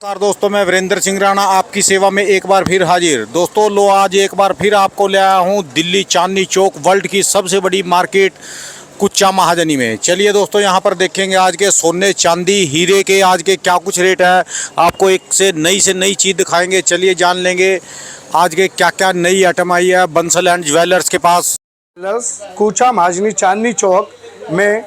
नमस्कार दोस्तों, मैं वीरेंद्र सिंह राणा आपकी सेवा में एक बार फिर हाजिर। दोस्तों लो आज एक बार फिर आपको ले आया हूँ दिल्ली चांदनी चौक, वर्ल्ड की सबसे बड़ी मार्केट कुचा महाजनी में। चलिए दोस्तों, यहाँ पर देखेंगे आज के सोने चांदी हीरे के आज के क्या कुछ रेट है। आपको एक से नई चीज़ दिखाएंगे। चलिए जान लेंगे आज के क्या क्या नई आइटम आई है बंसल एंड ज्वेलर्स के पास। कुचा महाजनी चांदनी चौक में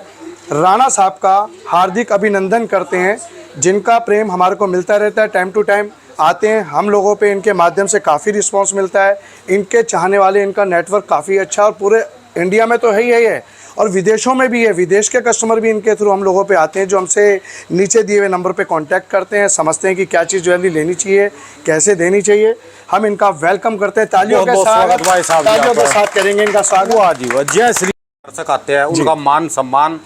राणा साहब का हार्दिक अभिनंदन करते हैं, जिनका प्रेम हमारे को मिलता रहता है। टाइम टू टाइम आते हैं हम लोगों पे, इनके माध्यम से काफ़ी रिस्पांस मिलता है। इनके चाहने वाले, इनका नेटवर्क काफ़ी अच्छा और पूरे इंडिया में तो है ही है और विदेशों में भी है। विदेश के कस्टमर भी इनके थ्रू हम लोगों पे आते हैं, जो हमसे नीचे दिए हुए नंबर पे कांटेक्ट करते हैं, समझते हैं कि क्या चीज़ ज्वेलरी लेनी चाहिए, कैसे देनी चाहिए। हम इनका वेलकम करते हैं, तालियों के साथ करेंगे इनका स्वागत। जय श्री दर्शक आते हैं, उनका मान सम्मान।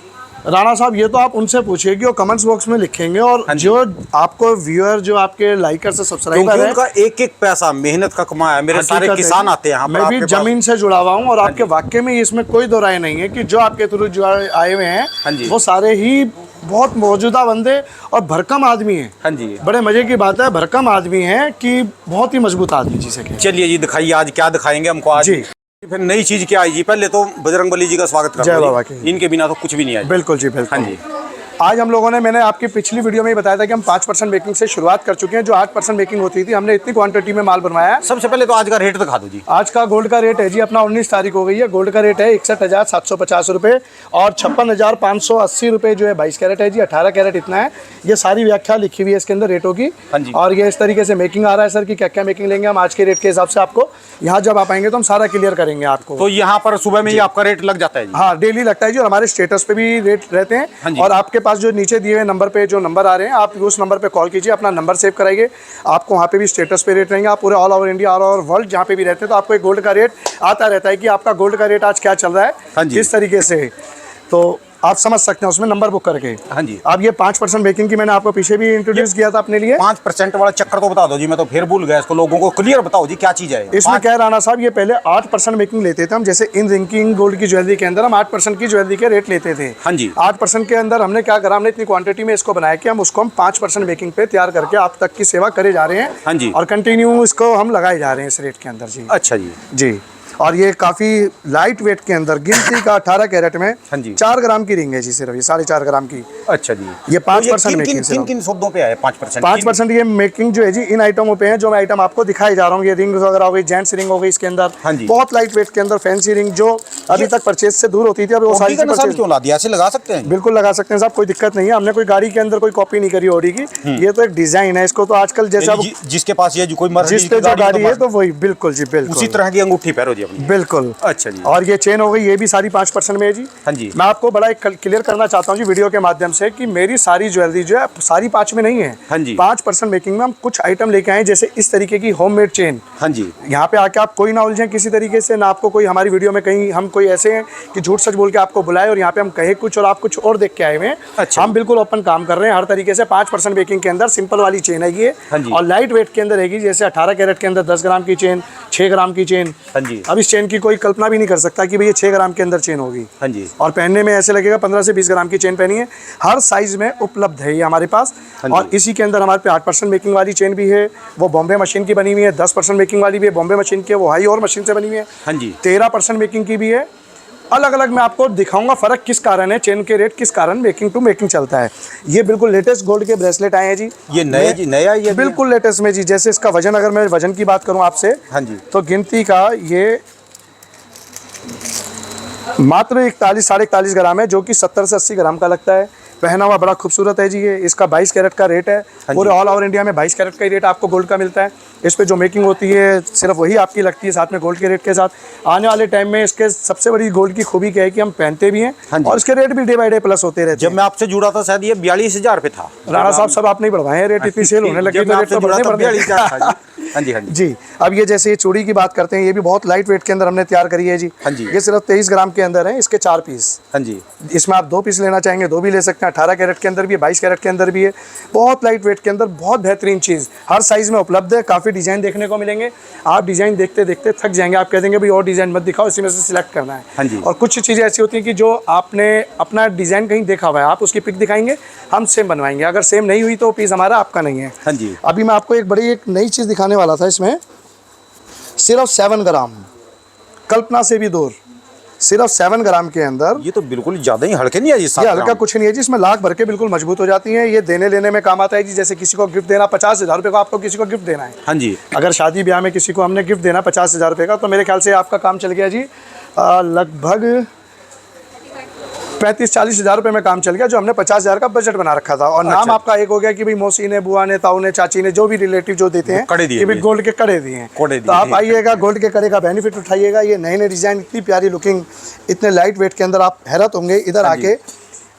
राणा साहब, ये तो आप उनसे पूछिए कि वो कमेंट्स बॉक्स में लिखेंगे और जो आपको व्यूअर, जो आपके लाइकर से सब्सक्राइबर है, उनका एक एक पैसा मेहनत का कमाया है। मेरे सारे किसान आते हैं यहाँ पर। मैं भी जमीन से जुड़ा हुआ हूँ और आपके वाक्य में इसमें कोई दो राय नहीं है कि जो आपके थ्रू जो आए हुए हैं वो सारे ही बहुत मौजूदा बंदे और भरकम आदमी हैं। हाँ जी, बड़े मजे की बात है, भरकम आदमी हैं कि बहुत ही मजबूत आदमी जिसे कहें। चलिए जी, दिखाइए आज क्या दिखाएंगे हमको आज जी। फिर नई चीज क्या आई जी। पहले तो बजरंगबली जी का स्वागत करते हैं। जय बाबा की। इनके बिना तो कुछ भी नहीं आया। बिल्कुल जी, बिल्कुल। हाँ जी, आज हम लोगों ने, मैंने आपकी पिछली वीडियो में ही बताया था कि हम 5% मेकिंग से शुरुआत कर चुके हैं। जो 8% मेकिंग होती थी, हमने इतनी क्वांटिटी में माल बनवाया है। सबसे पहले तो आज का रेट दिखा दो जी। आज का गोल्ड का रेट है जी अपना 19 तारीख हो गई है। गोल्ड का रेट है 61,750 रुपये और 56,580 रुपये जो है 22 कैरेट है जी। 18 कैरेट इतना है। ये सारी व्याख्या लिखी हुई है इसके अंदर रेटों की। हाँ जी। और ये इस तरीके से मेकिंग आ रहा है सर कि क्या क्या मेकिंग लेंगे हम आज के रेट के हिसाब से। आपको यहाँ जब आप आएंगे तो हम सारा क्लियर करेंगे आपको। तो यहाँ पर सुबह में ही आपका रेट लग जाता है जी? हाँ, डेली लगता है जी और हमारे स्टेटस पे भी रेट रहते हैं। हाँ जी। और आपके पास जो नीचे दिए हुए नंबर पे जो नंबर आ रहे हैं, आप उस नंबर पे कॉल कीजिए, अपना नंबर सेव कराइए। आपको वहाँ पे भी स्टेटस पे रेट रहेंगे। आप पूरे all over India, all over world जहाँ पे भी रहते हैं तो आपको एक गोल्ड का रेट आता रहता है कि आपका गोल्ड का रेट आज क्या चल रहा है। हाँ जी। किस तरीके से, तो आप समझ सकते हैं उसमें नंबर बुक करके। हाँ जी। अब ये 5% मेकिंग की मैंने आपको पीछे भी इंट्रोड्यूस किया था अपने लिए। 5% वाला चक्कर तो बता दो जी, मैं तो फिर भूल गया इसको। लोगों को क्लियर बताओ जी क्या चीज है इसमें। क्या राणा साहब, ये पहले 8% मेकिंग लेते थे हम। जैसे इन रिंकिंग गोल्ड की ज्वेलरी के अंदर हम 8% की ज्वेलरी के रेट लेते थे। हाँ जी। 8% के अंदर हमने क्या करा, हमने इतनी क्वांटिटी में इसको बनाया कि हम उसको 5% मेकिंग पे तैयार करके आप तक की सेवा करे जा रहे हैं। हाँ जी। और कंटिन्यू इसको हम लगाए जा रहे हैं इस रेट के अंदर जी। अच्छा जी। जी। और ये काफ़ी लाइट वेट के अंदर, गिनती का 18 कैरेट में हाँ जी। 4 ग्राम की रिंग है जी, सिर्फ ये 4.5 ग्राम की। अच्छा जी। ये 5% मेकिंग। किन सौदों पे आए 5%? 5% ये मेकिंग जो है जी इन आइटमों पे है जो मैं आइटम आपको दिखाई जा रहा हूँ। ये रिंग वगैरह हो गई, जेंट्स रिंग हो गई इसके अंदर। हाँ जी। बहुत लाइट वेट के अंदर फैंसी रिंग जो अभी तक परचेज से दूर होती थी, अब वो सारी परचेज क्यों ला दिया? ऐसे लगा सकते हैं? बिल्कुल लगा सकते हैं साहब, कोई दिक्कत नहीं है। हमने कोई गाड़ी के अंदर कोई कॉपी नहीं करी ऑडी की। ये तो एक डिजाइन है, इसको तो आजकल जैसा जिसके पास ये कोई मर्जी जिस पे जो गाड़ी है तो वही। बिल्कुल जी, बिल्कुल उसी तरह की अंगूठी पहनो जी अपनी। बिल्कुल। अच्छा जी। और ये चेन हो गई, ये भी सारी 5% में है जी। हाँ जी। मैं आपको बड़ा एक क्लियर करना चाहता हूँ जी वीडियो के माध्यम से कि मेरी सारी ज्वेलरी जो है सारी 5 में नहीं है। हाँ जी। 5% मेकिंग में हम कुछ आइटम लेके आए, जैसे इस तरीके की होममेड चेन। हाँ जी। यहाँ पे आके आप कोई ना उलझें किसी तरीके से, ना आपको कोई हमारी वीडियो में कहीं हम कोई ऐसे हैं कि झूठ सच बोल के आपको बुलाए और यहाँ पे हम कहे कुछ और आप कुछ और देख के आए हुए हैं। अच्छा। हम बिल्कुल ओपन काम कर रहे हैं हर तरीके से। 5% मेकिंग के अंदर सिंपल वाली चेन है ये। हाँ जी। और लाइट वेट के अंदर है, जैसे 18 कैरेट के अंदर 10 ग्राम की चेन, 6 ग्राम की चेन। हाँ जी। अब इस चेन की कोई कल्पना भी नहीं कर सकता कि भाई ये 6 ग्राम के अंदर चेन होगी। हाँ जी। और पहनने में ऐसे लगेगा 15 से 20 ग्राम की चेन पहनी है। हर साइज में उपलब्ध है ये हमारे पास। और इसी के अंदर हमारे पे 8% मेकिंग वाली चेन भी है, वो बॉम्बे मशीन की बनी हुई है। 10% मेकिंग वाली भी है, बॉम्बे मशीन की है, वो हाई और मशीन से बनी हुई है। हाँ जी। 13% मेकिंग की भी है। अलग अलग मैं आपको दिखाऊंगा फ़र्क किस कारण है, चेन के रेट किस कारण मेकिंग टू मेकिंग चलता है। ये बिल्कुल लेटेस्ट गोल्ड के ब्रेसलेट आए हैं जी। ये नए जी, नया ये बिल्कुल लेटेस्ट में जी। जैसे इसका वजन, अगर मैं वजन की बात करूं आपसे, हाँ जी, तो गिनती का ये मात्र 41-41.5 ग्राम है, जो कि 70 से 80 ग्राम का लगता है। पहना हुआ बड़ा खूबसूरत है जी ये। इसका 22 कैरेट का रेट है। पूरे ऑल ओवर इंडिया में 22 कैरेट का ही रेट आपको गोल्ड का मिलता है। इस पे जो मेकिंग होती है सिर्फ वही आपकी लगती है, साथ में गोल्ड के रेट के साथ। आने वाले टाइम में इसके सबसे बड़ी गोल्ड की खूबी क्या है कि हम पहनते भी हैं और इसके रेट भी डे बाई डे प्लस होते रहते हैं। जब मैं आपसे जुड़ा था शायद ये 42,000 पे था। राणा साहब सब आपने बढ़वाए रेट, इतनी सेल होने लगी तो रेट तो बढ़ने पड़ गए। हाँ जी। हाँ जी। जी। अब ये जैसे ये चूड़ी की बात करते हैं, ये भी बहुत लाइट वेट के अंदर हमने तैयार करी है जी। हाँ जी। ये सिर्फ 23 ग्राम के अंदर है, इसके 4 पीस। हाँ जी। इसमें आप 2 पीस लेना चाहेंगे 2 भी ले सकते हैं। हैं 18 कैरेट के अंदर भी है, 22 कैरेट के अंदर भी है। बहुत लाइट वेट के अंदर बहुत बेहतरीन चीज़ हर साइज़ में उपलब्ध है। काफ़ी डिज़ाइन देखने को मिलेंगे, आप डिज़ाइन देखते देखते थक जाएंगे, आप कह देंगे भाई और डिज़ाइन मत दिखाओ, इसी में से सिलेक्ट करना है। हाँ जी। और कुछ चीज़ें ऐसी होती हैं कि जो आपने अपना डिज़ाइन कहीं देखा हुआ है, आप उसकी पिक दिखाएंगे, हम सेम बनवाएंगे। अगर सेम नहीं हुई तो पीस हमारा आपका नहीं है। हाँ जी। अभी मैं आपको एक नई चीज़ दिखाने वाला था, इसमें सिर्फ 7 ग्राम, कल्पना से भी दूर, सिर्फ 7 ग्राम के अंदर। ये तो बिल्कुल ज़्यादा ही हल्के नहीं है जी। ये हल्का कुछ नहीं है जी, इसमें लाख भर के बिल्कुल मजबूत हो जाती हैं। ये देने लेने में काम आता है जी। जैसे किसी को गिफ्ट देना 50,000 रुपये का, आपको किसी को गिफ्ट देना है, हाँ जी। अगर शादी ब्याह में किसी को हमने गिफ्ट देना 50,000 रुपये का, तो मेरे ख्याल से आपका काम चल गया जी लगभग 35-40 हज़ार रुपये में काम चल गया, जो हमने 50,000 का बजट बना रखा था। और नाम अच्छा। आपका एक हो गया कि भाई मौसी ने, बुआ ने, ताऊ ने, चाची ने, जो भी रिलेटिव जो देते हैं कड़े दिए कि भाई गोल्ड के कड़े दिए हैं। तो आप आइएगा, गोल्ड के कड़े का बेनिफिट उठाइएगा। ये नए नए डिज़ाइन, इतनी प्यारी लुकिंग, इतने लाइट वेट के अंदर, आप हैरत होंगे। इधर आके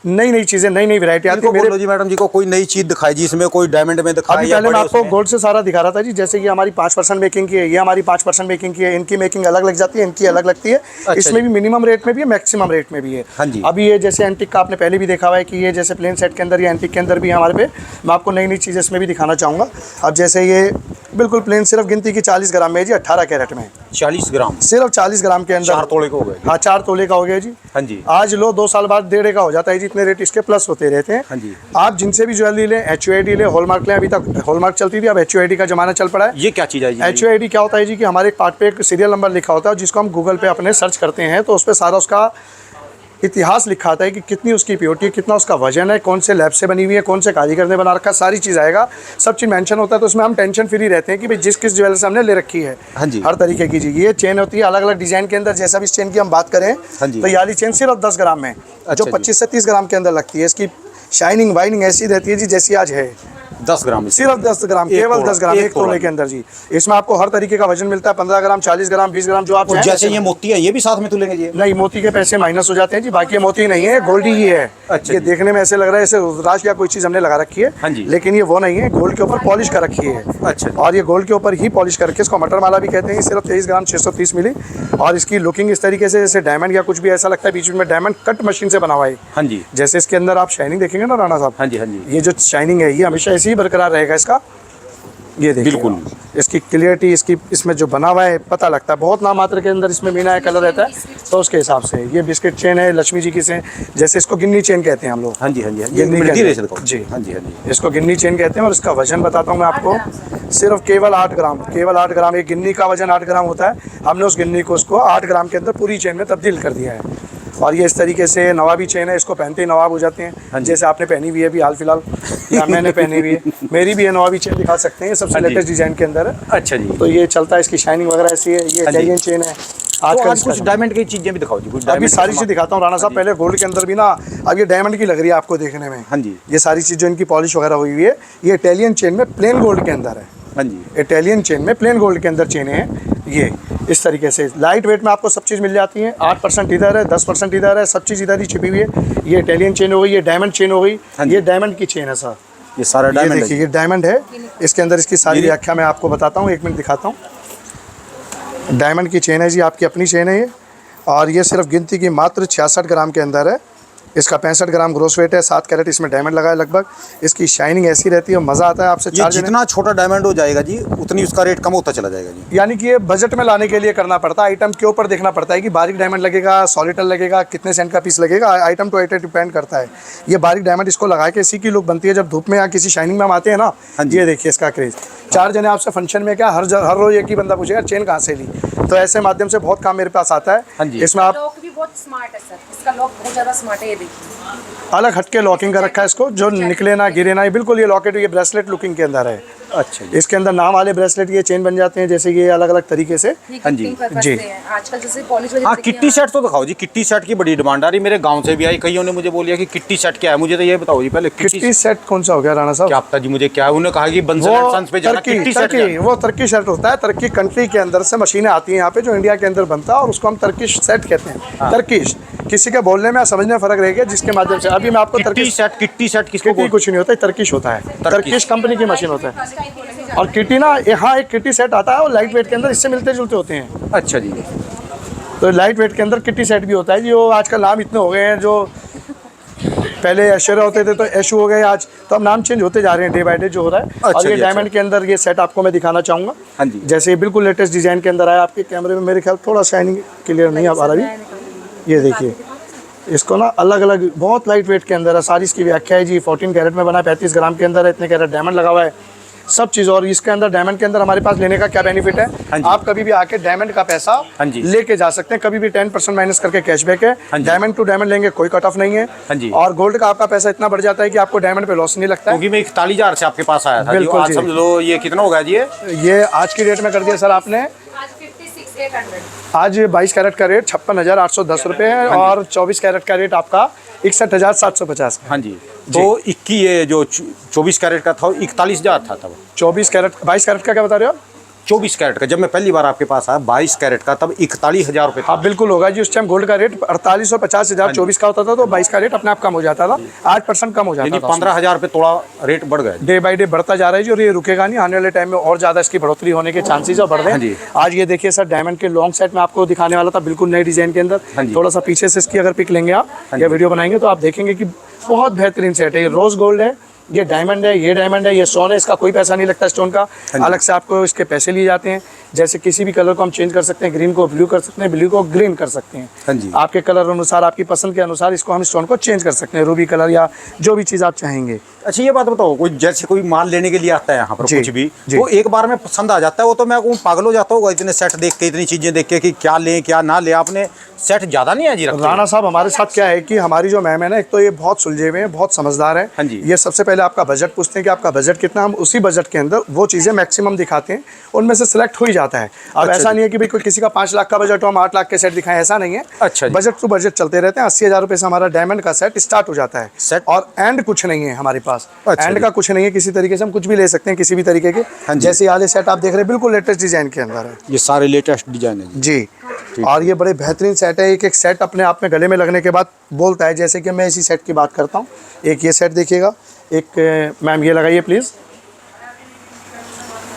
नई नई चीज़ें, नई नई वैरायटी आती है। मेरे जी मैडम जी को कोई नई चीज़ दिखाई जी, इसमें कोई डायमंड में दिखाई। अभी पहले मैं आपको गोल्ड से सारा दिखा रहा था जी। जैसे ये हमारी 5% मेकिंग की है, ये हमारी 5% मेकिंग की है। इनकी मेकिंग अलग लग जाती है, इनकी अलग लगती है। अच्छा, इसमें भी मिनिमम रेट में भी है, मैक्सिमम रेट में भी है। हाँ जी। अभी ये जैसे एंटिक का आपने पहले भी देखा हुआ है कि ये जैसे प्लेन सेट के अंदर या एंटिक के अंदर भी हमारे पे, मैं आपको नई नई चीज़ें इसमें भी दिखाना चाहूँगा। अब जैसे ये बिल्कुल प्लेन, सिर्फ गिनती की 40 ग्राम में है जी, 18 कैरेट में। 40 ग्राम, सिर्फ 40 ग्राम के अंदर 4 तोले का हो गए। हाँ, 4 तोले का हो गया जी। हाँ जी। आज लो 2 साल बाद 1.5 का हो जाता है जी, इतने रेट इसके प्लस होते रहते हैं। हाँ जी। आप जिनसे भी ज्वेलरी लें, HUID लें, हॉलमार्क लें। अभी तक हॉलमार्क चलती थी, अब HUID का जमाना चल पड़ा है। ये क्या चीज़ है जी? HUID क्या होता है जी कि हमारे एक पार्ट पे एक सीरियल नंबर लिखा होता है, जिसको हम गूगल पे अपने सर्च करते हैं, तो उस पर सारा उसका इतिहास लिखा आता है कि कितनी उसकी प्योरिटी है, कितना उसका वजन है, कौन से लैब से बनी हुई है, कौन से कारीगर ने बना रखा है, सारी चीज़ आएगा, सब चीज़ मेंशन होता है। तो उसमें हम टेंशन फ्री रहते हैं कि भाई जिस किस ज्वेलर से हमने ले रखी है। हाँ जी। हर तरीके की चीज़, ये चेन होती है अलग अलग डिज़ाइन के अंदर। जैसा भी इस चेन की हम बात करें, हाँ जी। तो ये वाली चेन सिर्फ 10 ग्राम में, जो 25 से 30 ग्राम के अंदर लगती है। इसकी शाइनिंग वाइनिंग ऐसी रहती है जी जैसी आज है। 10 ग्राम, सिर्फ 10 ग्राम, केवल 10 ग्राम, एक तोले के अंदर जी। इसमें आपको हर तरीके का वजन मिलता है, 15 ग्राम, 40 ग्राम, 20 ग्राम, जो आप चाहें। जैसे ये मोती है, ये भी साथ में तुलेंगे जी? नहीं, मोती के पैसे माइनस हो जाते हैं जी। बाकी ये मोती नहीं है, गोल्ड ही है। अच्छा ये जी। देखने में ऐसे लग रहा है जैसे रुद्राक्ष या कोई चीज़ हमने लगा रखी है। हाँ जी। लेकिन ये वो नहीं है, गोल्ड के ऊपर पॉलिश कर रखी है। अच्छा। और ये गोल्ड के ऊपर ही पॉलिश करके, इसको मटर माला भी कहते हैं। सिर्फ 23 ग्राम 630 मिली। और इसकी लुकिंग इस तरीके से जैसे डायमंड या कुछ भी ऐसा लगता है, बीच में डायमंड कट मशीन से बना हुआ है। हाँ जी। जैसे इसके अंदर आप शाइनिंग देखेंगे ना राणा साहब, हाँ जी। हाँ जी। ये जो शाइनिंग है ये हमेशा ऐसे ही बरकरार रहेगा इसका। ये देखिए बिल्कुल। इसकी क्लियरिटी, इसकी इसमें जो बना हुआ है पता लगता है। बहुत नाम मात्र के अंदर इसमें मीना है, कलर रहता है, तो उसके हिसाब से। ये बिस्किट चेन है, लक्ष्मी जी की से, जैसे इसको गिन्नी चेन कहते हैं हम लोग। हाँ जी। हाँ जी। ये गिन्नी मिलती कहते रहे हैं। जी हाँ जी। हाँ जी। इसको गिन्नी चेन कहते हैं। और इसका वजन बताता हूँ मैं आपको, सिर्फ केवल 8 ग्राम, केवल 8 ग्राम। एक गिन्नी का वजन 8 ग्राम होता है। हमने उस गिन्नी को उसको 8 ग्राम के अंदर पूरी चेन में तब्दील कर दिया है। और ये इस तरीके से नवाबी चेन है, इसको पहनते ही नवाब हो जाते हैं। जैसे आपने पहनी हुई है अभी हाल फिलहाल, या मैंने पहनी हुई है, मेरी भी है नवाबी चेन, दिखा सकते हैं। ये सबसे लेटेस्ट डिजाइन के अंदर है। अच्छा जी। तो ये चलता है, इसकी शाइनिंग वगैरह ऐसी है। ये इटालियन चेन है। आजकल कुछ डायमंड की चीजें भी दिखाओ जी। कुछ अभी सारी चीज़ दिखाता हूँ राणा साहब। पहले गोल्ड के अंदर भी ना, अब ये डायमंड की लग रही है आपको देखने में। हाँ जी। ये सारी चीज़ जो इनकी पॉलिश वगैरह हुई हुई है, ये इटालियन चेन में प्लेन गोल्ड के अंदर है। हाँ जी। इटालियन चेन में प्लेन गोल्ड के अंदर चेनें हैं। ये इस तरीके से लाइट वेट में आपको सब चीज़ मिल जाती है। 8% इधर है, 10% इधर है, सब चीज़ इधर ही छिपी हुई है। ये इटालियन चेन हो गई, ये डायमंड चेन हो गई। ये डायमंड की चेन है सर। ये सारा डायमंड देखिए, ये डायमंड है। इसके अंदर इसकी सारी व्याख्या मैं आपको बताता हूँ, 1 मिनट दिखाता हूँ। डायमंड की चेन है जी, आपकी अपनी चेन है ये। और ये सिर्फ गिनती की मात्र 66 ग्राम के अंदर है। इसका 65 ग्राम ग्रोस वेट है। 7 कैरेट इसमें डायमंड लगा है लगभग। इसकी शाइनिंग ऐसी रहती है, मज़ा आता है आपसे। ये जितना छोटा डायमंड हो जाएगा जी, उतनी उसका रेट कम होता चला जाएगा जी। यानी कि ये बजट में लाने के लिए करना पड़ता है। आइटम के ऊपर देखना पड़ता है कि बारीक डायमंड लगेगा, सॉलिटर लगेगा, कितने सेंट का पीस लगेगा, आइटम टू आइटम डिपेंड करता है। ये बारीक डायमंड इसको लगा के इसी की लुक बनती है जब धूप में या किसी शाइनिंग में हम आते हैं ना। ये देखिए इसका क्रेज। 4 जने आपसे फंक्शन में क्या, हर रोज एक ही बंदा पूछेगा चेन कहाँ से ली। तो ऐसे माध्यम से बहुत काम मेरे पास आता है। इसमें आप लॉक भी बहुत स्मार्ट है सर, इसका लॉक बहुत ज़्यादा स्मार्ट है। ये देखिए अलग हटके लॉकिंग कर रखा है इसको, जो निकले ना गिरे ना। ये बिल्कुल ये लॉकेट, ये ब्रेसलेट लुकिंग के अंदर है। अच्छा जी। इसके अंदर नाम वाले ब्रेसलेट, ये चेन बन जाते हैं जैसे ये अलग अलग तरीके से। हाँ जी। जी। आजकल जैसे पॉलिश हाँ, किट्टी सेट तो दिखाओ जी। किट्टी सेट की बड़ी डिमांड आ रही, मेरे गांव से भी आई। कईयों ने मुझे बोलिया कि किट्टी सेट क्या है, मुझे तो ये बताओ जी पहले। किट्टी सेट कौन सा हो गया राणा साहब? क्या पता जी मुझे क्या है। उन्होंने कहा कि बंसल एंड सन्स पे जाना, किट्टी सेट क्या है? वो तर्की सेट होता है। तर्की कंट्री के अंदर से मशीनें आती हैं यहाँ पे, जो इंडिया के अंदर बनता है, और उसको हम तर्किश सेट कहते हैं। तर्किश किसी के बोलने में समझने में फर्क रहेगा, जिसके माध्यम से अभी मैं आपको किट्टी सेट किसको किट्टी कुछ नहीं होता है, तर्किश होता है। तर्किश कंपनी की मशीन होता है। और किट्टी ना, यहाँ एक किट्टी सेट आता है और लाइट वेट के अंदर इससे मिलते जुलते होते हैं। अच्छा जी। तो लाइट वेट के अंदर किट्टी सेट भी होता है जी। वो आजकल नाम इतने हो गए हैं जो पहले ऐश्वर्या होते थे तो ऐशू हो गए आज, तो अब नाम चेंज होते जा रहे हैं डे बाय डे जो हो रहा है। अच्छा और ये जी, डायमंड के अंदर ये सेट आपको मैं दिखाना चाहूँगा। हाँ जी। जैसे बिल्कुल लेटेस्ट डिज़ाइन के अंदर आया, आपके कैमरे में मेरे ख्याल थोड़ा शाइनिंग क्लियर नहीं आ पा रहा है। ये देखिए इसको ना अलग अलग बहुत लाइट वेट के अंदर है, सारी इसकी व्याख्या है जी। 14 कैरेट में बना है, 35 ग्राम के अंदर है, इतने कैरेट डायमंड लगा हुआ है, सब चीज़। और इसके अंदर डायमंड के अंदर हमारे पास लेने का क्या बेनिफिट है, आप कभी भी आके डायमंड का पैसा लेके जा सकते हैं, कभी भी 10% माइनस करके कैशबैक है। डायमंड टू डायमंड लेंगे कोई कट ऑफ नहीं है। और गोल्ड का आपका पैसा इतना बढ़ जाता है कि आपको डायमंड पे लॉस नहीं लगता है। क्योंकि मैं 41,000 से आपके पास आया था, बिल्कुल आज जी। समझ लो ये कितना होगा जी? ये आज की डेट में कर दिया सर आपने, आज 22 कैरेट का रेट 56,810 रुपये है और 24 कैरेट का रेट आपका 61,750 है। हाँ जी। तो 21 ये जो 24 कैरेट का था 41,000 था तब। 24 कैरेट 22 कैरेट का क्या बता रहे हो आप? 24 कैरेट का जब मैं पहली बार आपके पास आया 22 कैरेट का तब 41,000 रुपये था। हाँ बिल्कुल होगा जी। उस टाइम गोल्ड का रेट 48 और 50,000 24 का होता था, तो 22 का रेट अपने आप कम हो जाता था, 8% कम हो जाता यानी था। 15,000 रुपये थोड़ा रेट बढ़ गया। डे बाय डे बढ़ता जा रहा है जी, और ये रुकेगा नहीं, आने वाले टाइम में और ज़्यादा इसकी बढ़ोतरी होने के चांसेस और बढ़ रहे हैं। आज ये देखिए सर डायमंड के लॉन्ग सेट में आपको दिखाने वाला था, बिल्कुल नए डिज़ाइन के अंदर। थोड़ा सा पीछे से इसकी अगर पिक लेंगे आप या वीडियो बनाएंगे तो आप देखेंगे कि बहुत बेहतरीन सेट है। ये रोज गोल्ड है, ये डायमंड है, ये डायमंड है, ये स्टोन है, इसका कोई पैसा नहीं लगता स्टोन का, अलग से आपको इसके पैसे लिए जाते हैं। जैसे किसी भी कलर को हम चेंज कर सकते हैं, ग्रीन को ब्लू कर सकते हैं, ब्लू को ग्रीन कर सकते हैं। आपके कलर अनुसार, आपकी पसंद के अनुसार इसको हम स्टोन को चेंज कर सकते हैं, रूबी कलर या जो भी चीज़ आप चाहेंगे। अच्छा ये बात बताओ, कोई जैसे कोई माल लेने के लिए आता है यहाँ पर कुछ भी, वो एक बार में पसंद आ जाता है, वो तो मैं पागल हो जाता हूँ इतने सेट देख के, इतनी चीज़ें देख के कि क्या लें क्या ना ले। आपने सेट ज़्यादा नहीं है जी रखते? राणा साहब हमारे साथ क्या है कि हमारी जो मैम है ना, एक तो ये बहुत सुलझे हुए हैं, बहुत समझदार है। ये सबसे पहले आपका बजट पूछते हैं कि आपका बजट कितना, हम उसी बजट के अंदर वो चीज़ें मैक्सिमम दिखाते हैं, उनमें से सिलेक्ट हो ही जाता है। अब ऐसा नहीं है कि भाई कोई किसी का 5 लाख का बजट हो हम 8 लाख के सेट दिखाएं, ऐसा नहीं है। अच्छा बजट टू बजट चलते रहते हैं। 80,000 रुपये से हमारा डायमंड का सेट स्टार्ट हो जाता है सेट, और एंड कुछ नहीं है हमारे पास। एंड का कुछ नहीं है, किसी तरीके से हम कुछ भी ले सकते हैं किसी भी तरीके के। जैसे वाले सेट आप देख रहे हैं बिल्कुल लेटेस्ट डिजाइन के अंदर है, ये सारे लेटेस्ट डिजाइन है जी। और ये बड़े बेहतरीन सेट है, एक एक सेट अपने आप में गले में लगने के बाद बोलता है। जैसे कि मैं इसी सेट की बात करता हूँ, एक ये सेट देखिएगा, एक मैम ये लगाइए प्लीज़।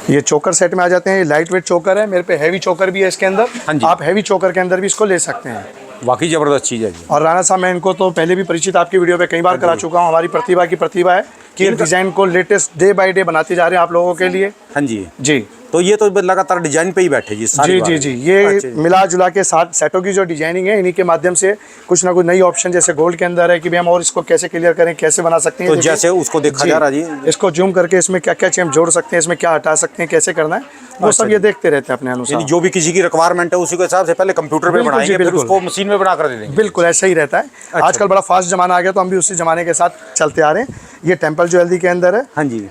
ये चोकर सेट में आ जाते हैं, ये लाइट वेट चोकर है, मेरे पे हैवी चोकर भी है इसके अंदर। आप हैवी चोकर के अंदर भी इसको ले सकते हैं, वाकई ज़बरदस्त चीज़ है। और राणा साहब मैं इनको तो पहले भी परिचित आपकी वीडियो पे कई बार करा चुका हूँ। हमारी प्रतिभा की प्रतिभा है कि डिज़ाइन को लेटेस्ट डे बाय डे बनाते जा रहे हैं आप लोगों के लिए। हाँ जी जी। तो ये तो लगातार डिजाइन पे ही बैठे जी सारी जी जी जी। ये मिला जुला के साथ सेटों की जो डिजाइनिंग है, इन्हीं के माध्यम से कुछ ना कुछ नई ऑप्शन जैसे गोल्ड के अंदर है कि भाई हम और इसको कैसे क्लियर करें, कैसे बना सकते हैं। तो जैसे उसको देखा जा रहा जी, इसको जूम करके इसमें क्या क्या चीज़ हम जोड़ सकते हैं, इसमें क्या हटा सकते हैं, कैसे करना है, वो सब ये देखते रहते हैं अपने अनुसार। जो भी किसी की रिक्वायरमेंट है उसी के हिसाब से पहले कंप्यूटर पे बनाएंगे, फिर उसको मशीन में बना कर दे देंगे। बिल्कुल ऐसा ही रहता है। आजकल बड़ा फास्ट जमाना आ गया, तो हम भी उसी जमाने के साथ चलते आ रहे हैं। ये टेम्पल ज्वेलरी के अंदर है। हाँ जी।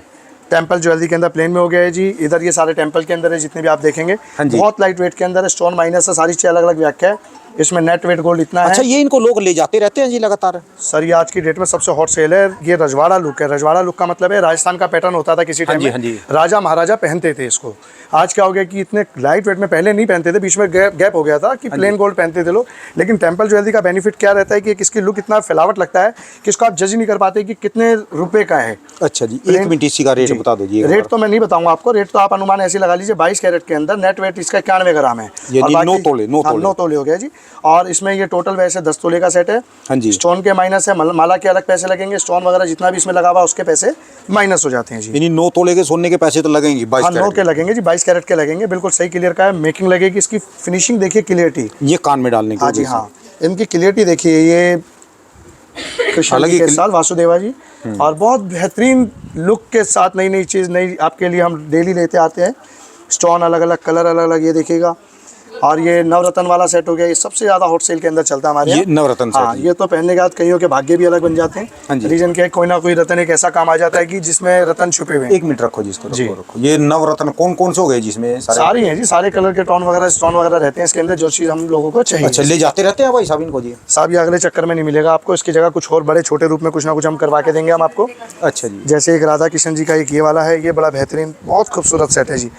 टेम्पल ज्वेलरी के अंदर प्लेन में हो गया है जी। इधर ये सारे टेम्पल के अंदर है जितने भी आप देखेंगे, बहुत लाइट वेट के अंदर है, स्टोन माइनस है, सारी चीज़ अलग अलग व्याख्या है। इसमें नेट वेट गोल्ड इतना है। अच्छा ये इनको लोग ले जाते रहते हैं जी लगातार? सर ये आज की डेट में सबसे हॉट सेल है। ये रजवाड़ा लुक है। रजवाड़ा लुक का मतलब है राजस्थान का पैटर्न होता था किसी टाइम में, राजा महाराजा पहनते थे इसको। आज क्या हो गया कि इतने लाइट वेट में पहले नहीं पहनते थे, बीच में गैप हो गया था कि प्लेन गोल्ड पहनते थे लोग। लेकिन टेम्पल ज्वेलरी का बेनिफिट क्या रहता है कि इसकी लुक इतना फैलावट लगता है कि इसको आप जज ही नहीं कर पाते कि कितने रुपए का है। अच्छा जी, एक मिनट इसी का रेट बता दीजिए। रेट तो मैं नहीं बताऊंगा आपको, रेट तो आप अनुमान ऐसे लगा लीजिए। 22 कैरेट के अंदर नेट वेट इसका 91 ग्राम है, 9 तोले हो गया जी। और इसमें ये टोटल वैसे 10 तोले का सेट है। हाँ जी। स्टोन के माइनस है, माला के अलग पैसे लगेंगे, स्टोन वगैरह जितना भी इसमें लगा हुआ उसके पैसे माइनस हो जाते हैं जी। यानी 9 तोले के सोने के पैसे तो लगेंगे 22 कैरेट? 9 के लगेंगे जी, 22 कैरेट के लगेंगे। बिल्कुल सही क्लियर का है। मेकिंग लगेगी, इसकी फिनिशिंग देखिए, क्लियरिटी। ये कान में डालने के? हाँ जी हाँ, इनकी क्लियरिटी देखिए। ये कृष्ण के साथ वासुदेवा जी, और बहुत बेहतरीन लुक के साथ नई नई चीज़ नई आपके लिए हम डेली लेते आते हैं। स्टोन अलग अलग, कलर अलग अलग, ये देखिएगा। और ये नवरत्न वाला सेट हो गया, ये सबसे ज़्यादा हॉट सेल के अंदर चलता है हमारे यहाँ। ये नवरत्न हाँ, ये तो पहनने के बाद कईयों के भाग्य भी अलग बन जाते हैं। रीजन क्या है, कोई ना कोई रत्न एक ऐसा काम आ जाता है कि जिसमें रत्न छुपे हुए हैं। 1 मिनट रखो जिसको रखो। ये नवरत्न कौन कौन से हो गए जिसमें? सारे हैं जी, सारे कलर के टोन वगैरह स्टोन वगैरह रहते हैं इसके अंदर, जो चीज़ हम लोगों को चाहिए। अच्छा, ले जाते रहते हैं भाई साहब इनको जी? साहब ये अगले चक्कर में नहीं मिलेगा आपको, इसकी जगह कुछ और बड़े छोटे रूप में कुछ ना कुछ हम करवा के देंगे हम आपको। अच्छा जी। जैसे एक राधा कृष्ण जी का एक ये वाला है, ये बड़ा बेहतरीन बहुत खूबसूरत सेट है जी।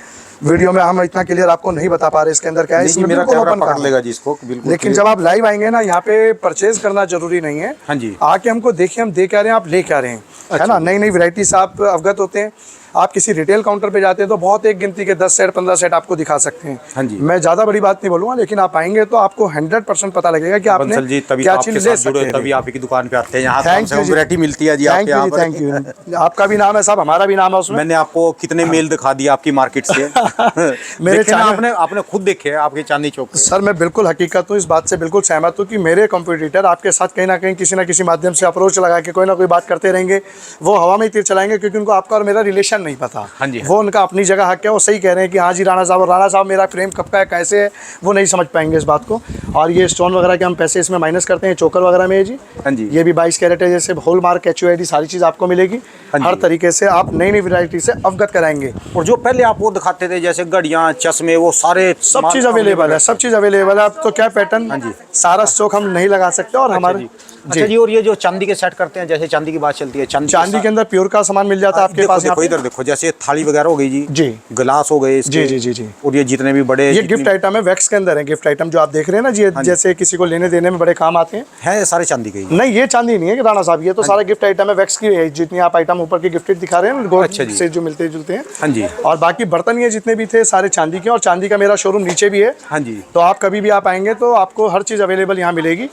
वीडियो में हम इतना क्लियर आपको नहीं बता पा रहे इसके अंदर क्या है, इसमें मेरा कैमरा पकड़ लेगा जी इसको बिल्कुल। लेकिन जब आप लाइव आएंगे ना, यहाँ पे परचेज करना जरूरी नहीं है। हाँ जी। आके हमको देखिए हम दे क्या रहे हैं, आप ले क्या रहे हैं, है ना। नई नई वैरायटी से आप अवगत होते हैं। आप किसी रिटेल काउंटर पे जाते हैं तो बहुत एक गिनती के 10 सेट 15 सेट आपको दिखा सकते हैं। हाँ जी। मैं ज़्यादा बड़ी बात नहीं बोलूँगा, लेकिन आप आएंगे तो आपको 100% पता लगेगा कि आपने बंसल जी तभी क्या तो चीज़ आपके ले साथ सकते जुड़े, हैं। तभी आप ही की दुकान पे आते हैं। यहाँ Thank से you जी। वैरायटी मिलती है जी थैंक आपके यू यहाँ जी, पर। Thank you. आपका भी नाम है साहब, हमारा भी नाम है उसमें। मैंने आपको कितने मेल दिखा दिए आपकी मार्केट से। मेरे देखे ना, चैनल- आपने खुद देखे हैं आपके चांदनी चौक पे। सर मैं बिल्कुल हकीकत हूँ, इस बात से बिल्कुल सहमत हूँ कि मेरे कंपटीटर आपके साथ कहीं ना कहीं किसी ना किसी माध्यम से अप्रोच लगा के कोई ना कोई बात करते रहेंगे। वो हवा में ही तीर चलाएंगे, क्योंकि उनको आपका और मेरा रिलेशन नहीं पता। हाँ जी। वो उनका अपनी जगह हक है, वो सही कह रहे हैं कि हाँ जी राणा साहब, और राणा साहब मेरा प्रेम कब का है, कैसे है, वो नहीं समझ पाएंगे इस बात को। और ये स्टोन वगैरह के हम पैसे इसमें माइनस करते हैं, चोकर वगैरह में है जी। हाँ जी। ये भी 22 कैरेट है, जैसे होल मार्क HUID सारी चीज़ आपको मिलेगी। हाँ जी। हर तरीके से आप नई नई वैरायटी से अवगत कराएंगे। और जो पहले आप वो दिखाते थे जैसे घड़ियाँ, चश्मे, वो सारे सब चीज़ अवेलेबल है, सब चीज़ अवेलेबल है। अब तो क्या पैटर्न, हाँ जी। सारा स्टॉक हम नहीं लगा सकते। और हमारे अच्छा जी, और ये जो चांदी के सेट करते हैं, जैसे चांदी की बात चलती है, चांदी के अंदर प्योर का सामान मिल जाता है आपके देखो, पास। यहाँ देखो पे इधर देखो, जैसे थाली वगैरह हो गई जी, जी। गिलास हो गए इसके, जी जी जी जी। और ये जितने भी बड़े ये गिफ्ट आइटम है, वैक्स के अंदर है गिफ्ट आइटम जो आप देख रहे हैं ना जी, जैसे किसी को लेने देने में बड़े काम आते हैं। है सारे चांदी के ही? नहीं, ये चांदी नहीं है कि राणा साहब, ये तो सारा गिफ्ट आइटम है, वैक्स की है। जितनी आप आइटम ऊपर के गिफ्टेड दिखा रहे हैं गोल्ड अच्छा जी। से जो मिलते जुलते हैं। हाँ जी। और बाकी बर्तन ये जितने भी थे सारे चांदी के, और चांदी का मेरा शोरूम नीचे भी है। हाँ जी। तो आप कभी भी आप आएंगे तो आपको हर चीज़ अवेलेबल यहाँ मिलेगी।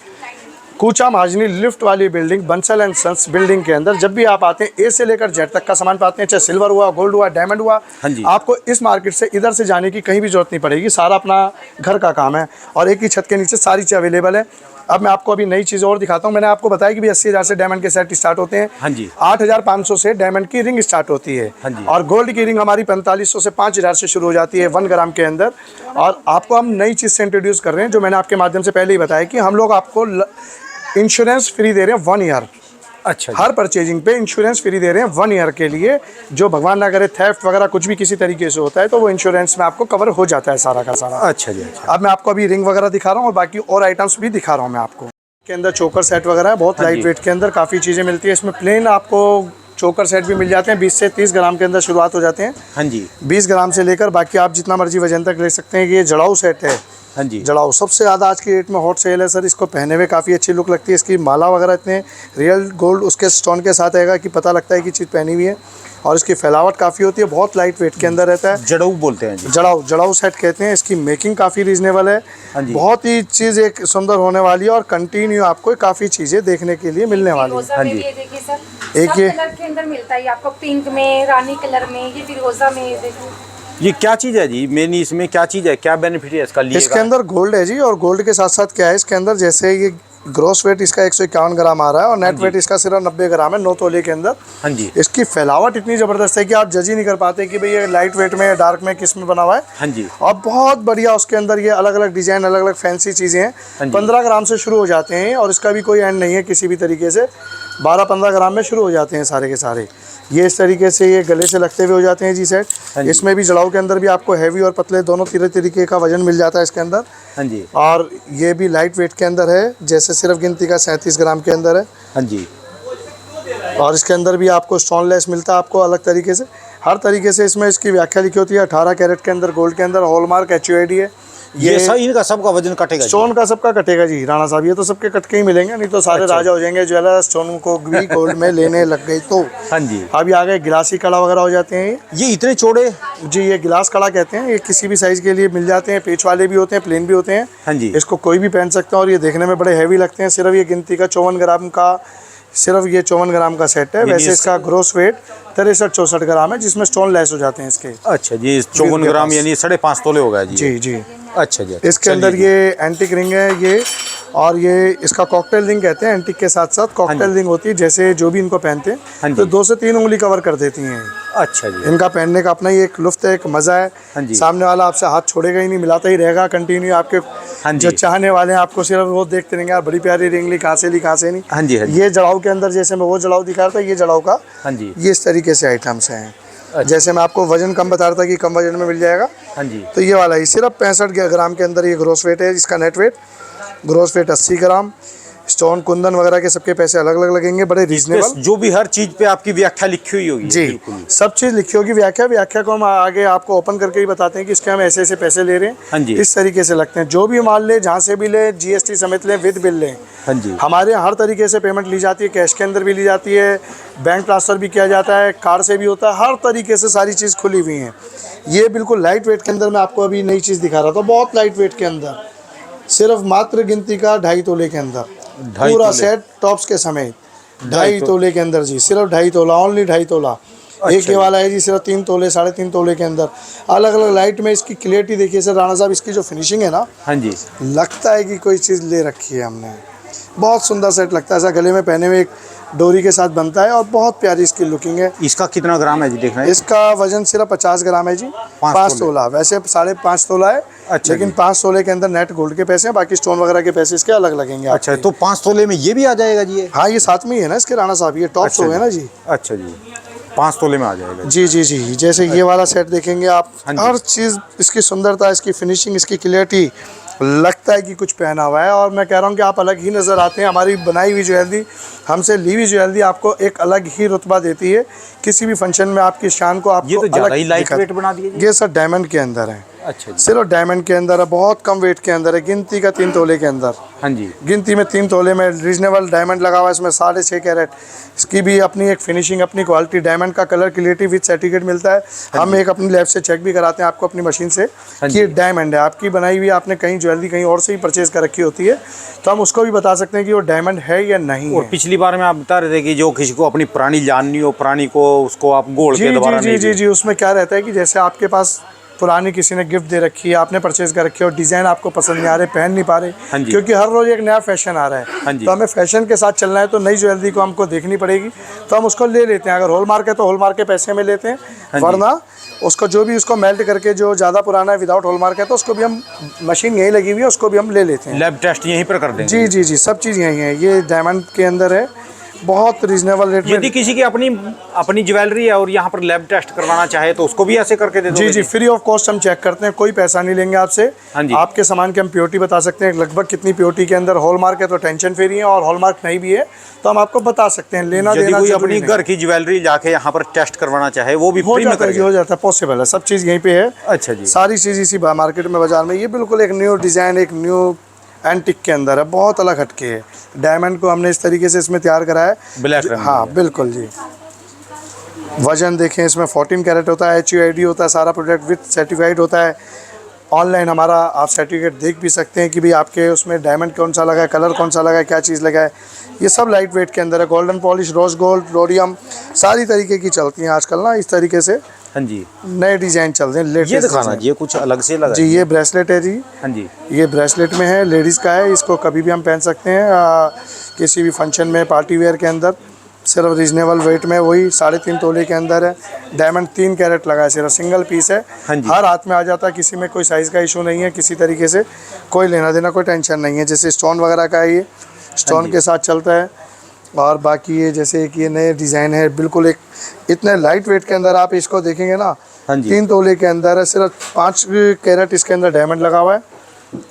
कूचा महाजनी लिफ्ट वाली building, Bansal and sons building के अंदर जब भी आप आते हैं, ए से लेकर जेड तक का सामान पाते हैं, चाहे सिल्वर हुआ, गोल्ड हुआ, डायमंड हुआ। हाँ जी। आपको इस मार्केट से इधर से जाने की कहीं भी जरूरत नहीं पड़ेगी, सारा अपना घर का काम है और एक ही छत के नीचे सारी चीज़ अवेलेबल है। अब मैं आपको अभी नई चीज़ और दिखाता हूँ। मैंने आपको बताया कि भी 80,000 से डायमंड के सेट स्टार्ट होते हैं। हाँ जी। 8,500 से डायमंड की रिंग स्टार्ट होती है। हाँ जी। और गोल्ड की रिंग हमारी 4500 से 5,000 से शुरू हो जाती है 1 ग्राम के अंदर। और आपको हम नई चीज़ से इंट्रोड्यूस कर रहे हैं, जो मैंने आपके माध्यम से पहले ही बताया कि हम लोग आपको इंश्योरेंस फ्री दे रहे हैं 1 ईयर। अच्छा जी। हर परचेजिंग पे इंश्योरेंस फ्री दे रहे हैं 1 ईयर के लिए। जो भगवान ना करे थेफ्ट वगैरह कुछ भी किसी तरीके से होता है तो वो इंश्योरेंस में आपको कवर हो जाता है सारा का सारा। अच्छा जी। अच्छा। अब मैं आपको अभी रिंग वगैरह दिखा रहा हूँ और बाकी और आइटम्स भी दिखा रहा हूँ मैं आपको। के अंदर चोकर सेट वगैरह है, बहुत हाँ लाइट जी। वेट के अंदर काफ़ी चीज़ें मिलती है। इसमें प्लेन आपको चोकर सेट भी मिल जाते हैं, 20 से 30 ग्राम के अंदर शुरुआत हो जाते हैं। हाँ जी। 20 ग्राम से लेकर बाकी आप जितना मर्जी वजन तक ले सकते हैं। कि ये जड़ाऊ सेट है। हाँ जी। जड़ाऊ सबसे ज़्यादा आज की डेट में हॉट सेल है सर। इसको पहने हुए काफ़ी अच्छी लुक लगती है। इसकी माला वगैरह इतने रियल गोल्ड उसके स्टोन के साथ आएगा कि पता लगता है कि चीज़ पहनी हुई है। और इसकी फैलावट काफ़ी होती है, बहुत लाइट वेट के अंदर रहता है। जड़ऊ बोलते हैं जी। जड़ाऊ, जड़ाऊ सेट कहते हैं। इसकी मेकिंग काफ़ी रीजनेबल है। हाँ जी। बहुत ही चीज़ एक सुंदर होने वाली है और कंटिन्यू आपको काफ़ी चीज़ें देखने के लिए मिलने वाली है। फिरोजा में भी ये देखिए सर, एक सब ये- कलर के अंदर मिलता है आपको, पिंक में, रानी कलर में, ये फिरोजा में, ये देखिए। ये क्या चीज़ है जी? मेन इसमें क्या चीज़ है, क्या बेनिफिट है इसका लिए? इसके अंदर गोल्ड है जी, और गोल्ड के साथ साथ क्या है इसके अंदर, जैसे ये ग्रॉस वेट इसका 151 ग्राम आ रहा है और नेट वेट इसका सिर्फ 90 ग्राम है 9 तोले के अंदर। हाँ जी। इसकी फैलावट इतनी ज़बरदस्त है कि आप जज ही नहीं कर पाते कि भाई ये लाइट वेट में, डार्क में, किस में बना हुआ है। हाँ जी। और बहुत बढ़िया उसके अंदर ये अलग अलग डिज़ाइन, अलग अलग फैंसी चीज़ें हाँ हैं। जी। 15 ग्राम से शुरू हो जाते हैं और इसका भी कोई एंड नहीं है किसी भी तरीके से। 12-15 ग्राम में शुरू हो जाते हैं सारे के सारे। ये इस तरीके से ये गले से लगते हुए हो जाते हैं जी सेट। हाँ जी। इसमें भी जड़ाऊ के अंदर भी आपको हैवी और पतले दोनों तरीके का वजन मिल जाता है इसके अंदर। हाँ जी। और ये भी लाइट वेट के अंदर है, जैसे सिर्फ गिनती का 37 ग्राम के अंदर है। हाँ जी। और इसके अंदर भी आपको स्टोनलेस मिलता है आपको अलग तरीके से। हर तरीके से इसमें इसकी व्याख्या लिखी होती है। 18 कैरेट के अंदर गोल्ड के अंदर हॉलमार्क HUID है। ये सब इनका सबका वजन कटेगा जी? स्टोन का सबका कटेगा जी राणा साहब, ये तो सबके कट के ही मिलेंगे, नहीं तो सारे अच्छा। राजा हो जाएंगे ज्वेलर स्टोन को भी गोल्ड में लेने लग गई तो। हाँ जी। अभी आ गए गिलासी कड़ा वगैरह हो जाते हैं ये इतने चौड़े? जी। ये गिलास कड़ा कहते हैं। ये किसी भी साइज़ के लिए मिल जाते हैं, पेच वाले भी होते हैं, प्लेन भी होते हैं। हाँ जी। इसको कोई भी पहन सकता है और ये देखने में बड़े हैवी लगते हैं। सिर्फ ये गिनती का 54 ग्राम का, सिर्फ ये 54 ग्राम का सेट है। वैसे इसका ग्रोस वेट 63-64 ग्राम है, जिसमें स्टोन लेस हो जाते हैं इसके। अच्छा जी। 54 ग्राम यानी 5.5 तोले हो गया जी? जी जी। अच्छा जी। इसके अंदर ये एंटिक रिंग है ये, और ये इसका कॉकटेल रिंग कहते हैं। एंटिक के साथ साथ कॉकटेल रिंग होती है, जैसे जो भी इनको पहनते हाँ हैं जी। तो 2 से 3 उंगली कवर कर देती हैं। अच्छा जी। इनका पहनने का अपना ही एक लुफ्त है, एक मज़ा हाँ है। जी। सामने वाला आपसे हाथ छोड़ेगा ही नहीं, मिलाता ही रहेगा कंटिन्यू। आपके हाँ जी। जो चाहने वाले हैं आपको सिर्फ वो देखते रहेंगे, यार बड़ी प्यारी रिंग ली, कहाँ से ली, कहाँ से नहीं। हाँ जी। हाँ जी। ये जड़ाऊ के अंदर जैसे मैं वो जड़ाऊ दिखा रहा था, ये जड़ाऊ का हाँ जी। ये इस तरीके से आइटम्स हैं। अच्छा। जैसे मैं आपको वजन कम बता रहा था कि कम वजन में मिल जाएगा, हाँ जी। तो ये वाला ही सिर्फ 65 ग्राम के अंदर ये ग्रोस वेट है। इसका नेट वेट ग्रोस वेट 80 ग्राम। स्टोन कुंदन वगैरह के सबके पैसे अलग अलग लगेंगे, बड़े रीजनेबल। जो भी हर चीज पे आपकी व्याख्या लिखी हुई होगी। जी, बिल्कुल। सब चीज़ लिखी होगी। व्याख्या को हम आगे आपको ओपन करके ही बताते हैं कि इसके हम ऐसे ऐसे पैसे ले रहे हैं। हाँ जी। इस तरीके से लगते हैं। जो भी माल ले, जहाँ से भी ले, GST समेत लें, विद बिल लें। हाँ जी। हमारे यहाँ हर तरीके से पेमेंट ली जाती है, कैश के अंदर भी ली जाती है, बैंक ट्रांसफ़र भी किया जाता है, कार्ड से भी होता है, हर तरीके से सारी चीज़ खुली हुई हैं। ये बिल्कुल लाइट वेट के अंदर मैं आपको अभी नई चीज़ दिखा रहा था, बहुत लाइट वेट के अंदर, सिर्फ मात्र गिनती का 2.5 तोले के अंदर, 2.5 पूरा तोले। सेट टॉप्स के समेत 2.5 तो- तोले के अंदर जी, सिर्फ 2.5 तोला, ओनली 2.5 तोला। एक अच्छा ये वाला है जी सिर्फ 3 तोले, 3.5 तोले के अंदर, अलग अलग लाइट में। इसकी क्लियरिटी देखिए सर राणा साहब, इसकी जो फिनिशिंग है ना, हाँ जी। लगता है कि कोई चीज़ ले रखी है हमने। बहुत सुंदर सेट लगता है, ऐसा गले में पहने हुए एक डोरी के साथ बनता है और बहुत प्यारी इसकी लुकिंग है। इसका कितना ग्राम है जी, देख रहे हैं? इसका वजन सिर्फ 50 ग्राम है जी, 5 तोले। तोला। वैसे 5.5 तोला है, अच्छा लेकिन जी। 5 तोले के अंदर नेट गोल्ड के पैसे हैं, बाकी स्टोन वगैरह के पैसे इसके अलग लगेंगे अच्छा, आपके। तो 5 तोले में ये भी आ जाएगा जी? ये हाँ, ये साथ में ही है ना इसके राणा साहब, ये टॉप्स अच्छा हो गए ना जी। अच्छा जी, 5 तोले में आ जाएगा जी। जी जी जी, जैसे ये वाला सेट देखेंगे आप, हाँ जी। हर चीज़ इसकी सुंदरता, इसकी फिनिशिंग, इसकी क्लियरिटी, लगता है कि कुछ पहना हुआ है। और मैं कह रहा हूँ कि आप अलग ही नज़र आते हैं। हमारी बनाई हुई ज्वेलरी, हमसे ली हुई ज्वेलरी आपको एक अलग ही रुतबा देती है। किसी भी फंक्शन में आपकी शान को आपको ये तो ज़्यादा अलग ही लाइट दिखाती- वेट बना दिया जी। ये सर डायमंड के अंदर है, अच्छा जी। सिर्फ डायमंड के अंदर है, बहुत कम वेट के अंदर है, गिनती का 3 तोले के अंदर, हाँ जी। गिनती में 3 तोले में रीजनेबल डायमंड लगा हुआ है इसमें, 6.5 कैरेट। इसकी भी अपनी एक फिनिशिंग, अपनी क्वालिटी, डायमंड का कलर क्लियरिटी विद सर्टिफिकेट मिलता है। हम एक अपनी लैब से चेक भी कराते हैं आपको अपनी मशीन से कि ये डायमंड है, आपकी बनाई हुई, आपने कहीं ज्वेलरी कहीं और से ही परचेज कर रखी होती है, तो हम उसको भी बता सकते हैं कि वो डायमंड है या नहीं और है। पिछली बार में आप बता रहे थे कि जो किसी को अपनी पुरानी जाननी हो, पुरानी को उसको आप गोल्ड जी के जी दोबारा जी नहीं जी जी, उसमें क्या रहता है कि जैसे आपके पास पुरानी किसी ने गिफ्ट दे रखी है, आपने परचेज कर रखी है और डिज़ाइन आपको पसंद नहीं आ रहे, पहन नहीं पा रहे, हाँ जी। क्योंकि हर रोज़ एक नया फैशन आ रहा हाँ है, जी। तो हमें फैशन के साथ चलना है, तो नई ज्वेलरी को हमको देखनी पड़ेगी, तो हम उसको ले लेते हैं। अगर हॉलमार्क है तो हॉलमार्क के पैसे में लेते हैं, हाँ जी। वरना उसको जो भी उसको मेल्ट करके जो ज़्यादा पुराना है विदाउट हॉलमार्क है, तो उसको भी हम, मशीन यहीं लगी हुई है, उसको भी हम ले लेते हैं। लैब टेस्ट यहीं पर कर देंगे? जी जी जी, सब चीज़ यहीं है। ये डायमंड के अंदर है, बहुत रीजनेबल रेट में। यदि किसी की अपनी अपनी ज्वेलरी है और यहाँ पर लैब टेस्ट करवाना चाहे तो उसको भी ऐसे करके दे दोगे? जी जी, फ्री ऑफ कॉस्ट हम चेक करते हैं, कोई पैसा नहीं लेंगे आपसे। हाँ जी। आपके सामान की हम प्योरिटी बता सकते हैं, लगभग कितनी प्योरिटी के अंदर हॉलमार्क है तो टेंशन फ्री है, और हॉलमार्क नहीं भी है तो हम आपको बता सकते हैं। लेना यदि देना कोई जरूरी अपनी नहीं। घर की ज्वेलरी जाके यहाँ पर टेस्ट करवाना चाहे वो भी हो फ्री में जाता है जी, करेगा? हो जाता है, पॉसिबल है, सब चीज़ यहीं पे है। अच्छा जी। सारी चीज़ इसी मार्केट में, बाजार में। ये बिल्कुल एक न्यू डिज़ाइन, एक न्यू एंटिक के अंदर है, बहुत अलग हटके है। डायमंड को हमने इस तरीके से इसमें तैयार करा है, ब्लैक रंग में। हाँ बिल्कुल जी। वजन देखें, इसमें 14 कैरेट होता है, HUID होता है, सारा प्रोडक्ट विथ सर्टिफाइड होता है। ऑनलाइन हमारा आप सर्टिफिकेट देख भी सकते हैं कि भाई आपके उसमें डायमंड कौन सा लगा है, कलर कौन सा लगा है, क्या चीज़ लगा है। ये सब लाइट वेट के अंदर है। Golden polish, rose gold, rhodium, सारी तरीके की चलती हैं आजकल ना, इस तरीके से हाँ जी। नए डिज़ाइन चल रहे हैं, लेटेस्ट। ये दिखाना जी, ये कुछ अलग से लगा जी, ये ब्रेसलेट है जी, हाँ जी। ये ब्रेसलेट में है, लेडीज़ का है, इसको कभी भी हम पहन सकते हैं, किसी भी फंक्शन में, पार्टी वेयर के अंदर, सिर्फ रीजनेबल वेट में, वही 3.5 तोले के अंदर है। डायमंड 3 कैरेट लगा है, सिर्फ सिंगल पीस है, हाँ जी। हर हाथ में आ जाता है, किसी में कोई साइज़ का इशू नहीं है, किसी तरीके से कोई लेना देना, कोई टेंशन नहीं है। जैसे स्टोन वगैरह का है, ये स्टोन के साथ चलता है। और बाकी ये जैसे कि ये नए डिज़ाइन है, बिल्कुल एक इतने लाइट वेट के अंदर आप इसको देखेंगे ना, हाँ जी। 3 तोले के अंदर है, सिर्फ 5 कैरेट इसके अंदर डायमंड लगा हुआ है,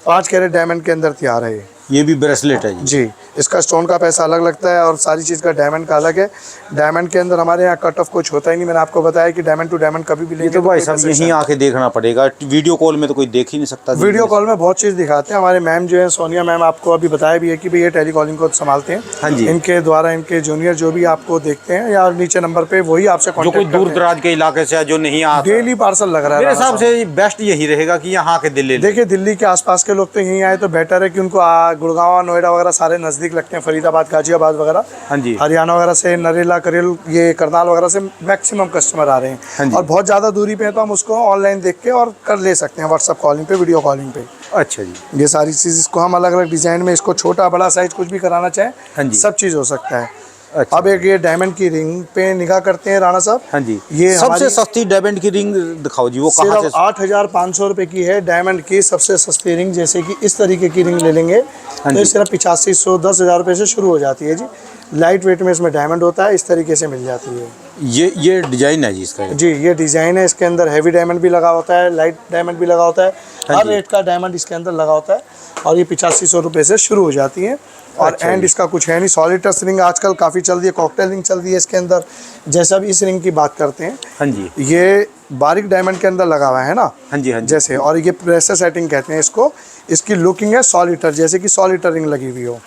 5 कैरेट डायमंड के अंदर तैयार है ये भी ब्रेसलेट है जी। जी। इसका स्टोन का पैसा अलग लगता है और सारी चीज़ का डायमंड का अलग है। डायमंड के अंदर हमारे यहाँ कट ऑफ कुछ होता ही नहीं, मैंने आपको बताया कि डायमंड टू डायमंड कभी भी ये लेंगे तो भाई कोई साहब पैसा यहीं आके देखना पड़ेगा, वीडियो कॉल में तो कोई देख ही नहीं सकता। वीडियो कॉल में बहुत चीज़ दिखाते हैं। हमारे मैम जो है सोनिया मैम, आपको अभी बताया भी है कि भाई ये टेलीकॉलिंग को संभालते हैं। हाँ जी। इनके द्वारा इनके जूनियर जो भी आपको देखते हैं या नीचे नंबर पे वही आपसे जो कोई कॉन्टेक्ट दूर करते दराज के इलाके से है, जो नहीं हैं। आता, डेली पार्सल लग रहा है मेरे राणा हिसाब साहब। से बेस्ट यही रहेगा कि यहाँ आके दिल्ली देखिए, दिल्ली के आसपास के लोग तो यहीं आए तो बेटर है कि उनको गुड़गांव, नोएडा वगैरह सारे नज़दीक लगते हैं, फरीदाबाद, गाजियाबाद वगैरह, हाँ जी। हरियाणा वगैरह से, नरेला, करेल, ये करनाल वगैरह से मैक्सिमम कस्टमर आ रहे हैं। हाँ जी। और बहुत ज़्यादा दूरी पे है तो हम उसको ऑनलाइन देख के और कर ले सकते हैं, व्हाट्सअप कॉलिंग पे, वीडियो कॉलिंग पे। अच्छा जी। ये सारी चीज़, इसको हम अलग अलग डिज़ाइन में, इसको छोटा बड़ा साइज कुछ भी कराना हाँ चाहें, जी। सब चीज़ हो सकता है। अच्छा। अब एक ये डायमंड की रिंग पे निगाह करते हैं राणा साहब। हाँ जी। ये सबसे हमारी सस्ती डायमंड की रिंग दिखाओ जी, वो कहाँ सिर्फ से? 8,500 रुपये की है डायमंड की सबसे सस्ती रिंग। जैसे कि इस तरीके की रिंग ले लेंगे हाँ तो ये जी। सिर्फ 8500, 10,000 रुपये से शुरू हो जाती है जी। लाइट वेट में इसमें डायमंड होता है, इस तरीके से मिल जाती है। ये डिजाइन है जी इसका? जी, ये डिज़ाइन है, इसके अंदर हैवी डायमंड भी लगा होता है, लाइट डायमंड भी लगा होता है, हाँ हर जी। रेट का डायमंड इसके अंदर लगा होता है। और ये 8500 रुपये से शुरू हो जाती है। और अच्छा एंड जी। इसका कुछ है नहीं। सॉलिटस रिंग आजकल काफ़ी चल रही है, कॉकटेल रिंग चल रही है इसके अंदर। जैसे अब इस रिंग की बात करते हैं, हाँ जी, ये बारीक डायमंड के अंदर लगा हुआ है ना, हाँ जी, हाँ जी। जैसे, और ये प्रेशर सेटिंग कहते हैं इसको। इसकी लुकिंग है सॉलिटर, जैसे कि सॉलिटर रिंग लगी हुई हो।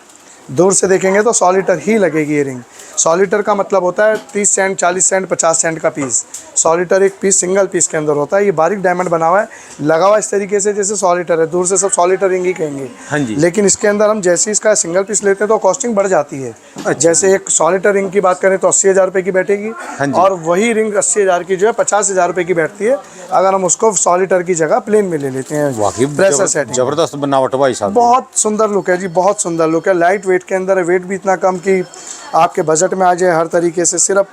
दूर से देखेंगे तो सॉलिटर ही लगेगी ये रिंग। सॉलिटर का मतलब होता है 30 सेंट, 40 सेंट, 50 सेंट का पीस। सॉलिटर एक पीस सिंगल पीस के अंदर होता है। ये बारीक डायमंड बना हुआ है, लगा हुआ इस तरीके से जैसे सॉलिटर है। दूर से सब सॉलिटर रिंग ही कहेंगे। हाँ जी। लेकिन इसके अंदर हम जैसे इसका सिंगल पीस लेते हैं तो कॉस्टिंग बढ़ जाती है। जैसे एक सॉलिटर रिंग की बात करें तो 80,000 रुपये की बैठेगी, हाँ जी। और वही रिंग 80,000 की जो है 50,000 रुपये की बैठती है, अगर हम उसको सॉलिटर की जगह प्लेन में ले लेते हैं। वाकई प्रेशर सेटिंग जबरदस्त बनावट भाई साहब। बहुत सुंदर लुक है जी, बहुत सुंदर लुक है। लाइट वेट के अंदर है, वेट भी इतना कम कि आपके बजट में आ जाए हर तरीके से। सिर्फ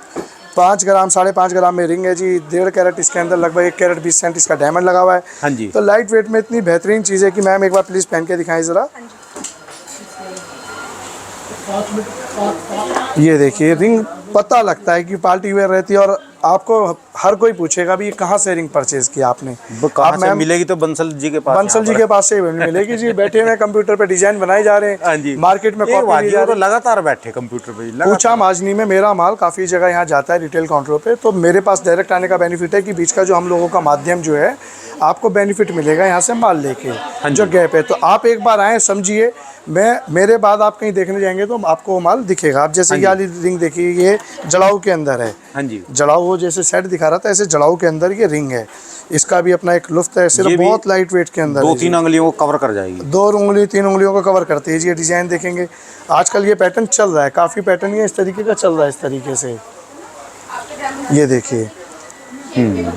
5 ग्राम 5.5 ग्राम में रिंग है जी। 1.5 कैरेट इसके अंदर, लगभग 1 कैरेट 20 सेंट इसका डायमंड लगा हुआ है। हाँ जी। तो लाइट वेट में इतनी बेहतरीन चीज़ है कि मैम एक बार प्लीज़ पहन के दिखाएं ज़रा। ये देखिए, रिंग पता लगता है कि पार्टी वेयर रहती है, और आपको हर कोई पूछेगा भी ये कहाँ से रिंग परचेज किया आपने। कहाँ अब से मैम मिलेगी? तो बंसल जी के पास, बंसल जी के पास से मिलेगी जी। बैठे हुए कंप्यूटर पे डिजाइन बनाए जा रहे हाँ हैं, जी। मार्केट में एक कॉपी वाकई ली जा वो तो रही है। लगातार बैठे कंप्यूटर पे लगातार। पूछा माजनी में मेरा माल काफ़ी जगह यहाँ जाता है रिटेल काउंटरों पे, तो मेरे पास डायरेक्ट आने का बेनिफिट है कि बीच का जो हम लोगों का माध्यम जो है, आपको बेनिफिट मिलेगा यहाँ से माल लेके। जो गैप है, तो आप एक बार आएँ, समझिए। मेरे बाद आप कहीं देखने जाएंगे तो आपको वो माल दिखेगा। आप जैसे ये वाली रिंग देखिए, ये जड़ाऊ के अंदर है। हाँ जी। जड़ाऊ वो जैसे सेट दिखा रहा था, ऐसे जड़ाऊ के अंदर ये रिंग है। इसका भी अपना एक लुफ्त है, सिर्फ ये भी बहुत लाइट वेट के अंदर है 2-3 जी। उंगलियों को कवर कर जाएगी। 2 उंगली 3 उंगलियों को कवर करती है जी। ये डिज़ाइन देखेंगे, आजकल ये पैटर्न चल रहा है, काफ़ी पैटर्न ये इस तरीके का चल रहा है, इस तरीके से। ये देखिए,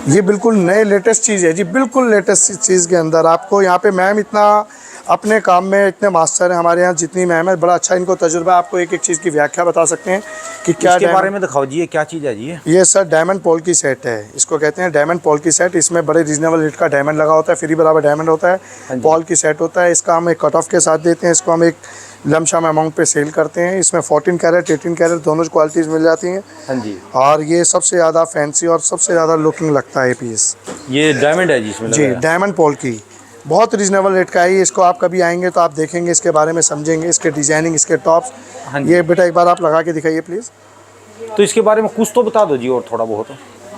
ये बिल्कुल नए लेटेस्ट चीज़ है जी, बिल्कुल लेटेस्ट चीज़ के अंदर आपको यहाँ पे मैम इतना अपने काम में इतने मास्टर हैं हमारे यहाँ, जितनी मैम है, बड़ा अच्छा इनको तजुर्बा। आपको एक एक चीज़ की व्याख्या बता सकते हैं कि क्या इसके बारे में दिखाओ जी, ये क्या चीज़ है जी? ये सर डायमंड पॉल की सेट है, इसको कहते हैं डायमंड पॉल की सेट। इसमें बड़े रीजनेबल रेट का डायमंड लगा होता है, फ्री बराबर डायमंड होता है, पॉल की सेट होता है। इसका हम एक कट ऑफ के साथ देते हैं, इसको हम एक लमसम अमाउंट पे सेल करते हैं। इसमें 14 कैरेट 18 कैरेट दोनों क्वालिटीज़ मिल जाती हैं। हाँ जी। और ये सबसे ज़्यादा फैंसी और सबसे ज़्यादा लुकिंग लगता है पीस ये डायमंड है जी इसमें जी, लगाया? डायमंड पॉल की, बहुत रीजनेबल रेट का है ये। इसको आप कभी आएंगे तो आप देखेंगे, इसके बारे में समझेंगे, इसके डिजाइनिंग, इसके टॉप्स। हाँ जी। ये बेटा एक बार आप लगा के दिखाइए प्लीज़। तो इसके बारे में कुछ तो बता दो जी, और थोड़ा बहुत।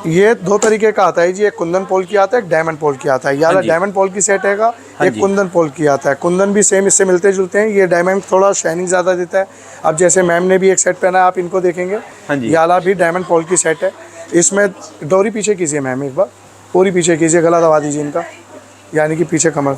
ये 2 तरीके का आता है जी, एक कुंदन पोल की आता है, एक डायमंड पोल की आता है। यार जी। डायमंड पोल की सेट हैगा, हाँ एक जी। कुंदन पोल की आता है। कुंदन भी सेम इससे मिलते जुलते हैं। ये डायमंड थोड़ा शाइनिंग ज़्यादा देता है। अब जैसे मैम ने भी एक सेट पहना है, आप इनको देखेंगे। हाँ जी। ये वाला भी डायमंड पोल की सेट है। इसमें डोरी पीछे कीजिए मैम, एक बार पूरी पीछे कीजिए, गला दबा दीजिए इनका, यानी कि पीछे कमर।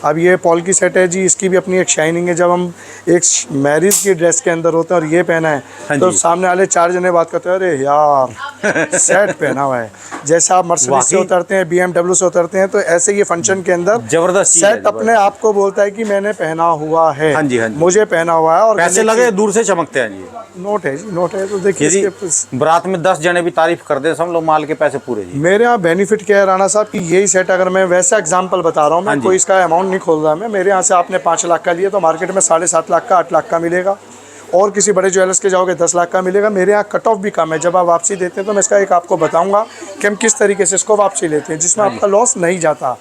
अब ये पॉल की सेट है जी, इसकी भी अपनी एक शाइनिंग है। जब हम एक मैरिज की ड्रेस के अंदर होते हैं और ये पहना है, हाँ तो जी। सामने वाले 4 जने बात करते हैं, अरे यार सेट पहना हुआ है। जैसे आप मर्सिडीज से वाकई। उतरते हैं, BMW से उतरते हैं, तो ऐसे ये फंक्शन के अंदर जबरदस्त चीज़ है, सेट अपने आप को बोलता है कि मैंने पहना हुआ है। हाँ जी, हाँ जी। मुझे पहना हुआ है। और पैसे लगे दूर से चमकते हैं जी। नोट है जी, नोट है। तो देखिए यदि इसके बारात में 10 जने भी तारीफ कर दे, समझ लो माल के पैसे पूरे जी। मेरे यहाँ बेनिफिट क्या है राणा साहब कि यही सेट, अगर मैं वैसा एग्जांपल बता रहा हूँ, हाँ मैं जी। कोई इसका अमाउंट नहीं खोल रहा। मैं मेरे यहाँ से आपने 5 लाख का लिया तो मार्केट में 7.5 लाख का 8 लाख का मिलेगा, और किसी बड़े ज्वेलर्स के जाओगे 10 लाख का मिलेगा। मेरे यहाँ कट ऑफ भी कम है। जब आप वापसी देते हैं तो मैं इसका एक आपको बताऊंगा कि हम किस तरीके से इसको वापसी लेते हैं, जिसमें आपका लॉस नहीं जाता।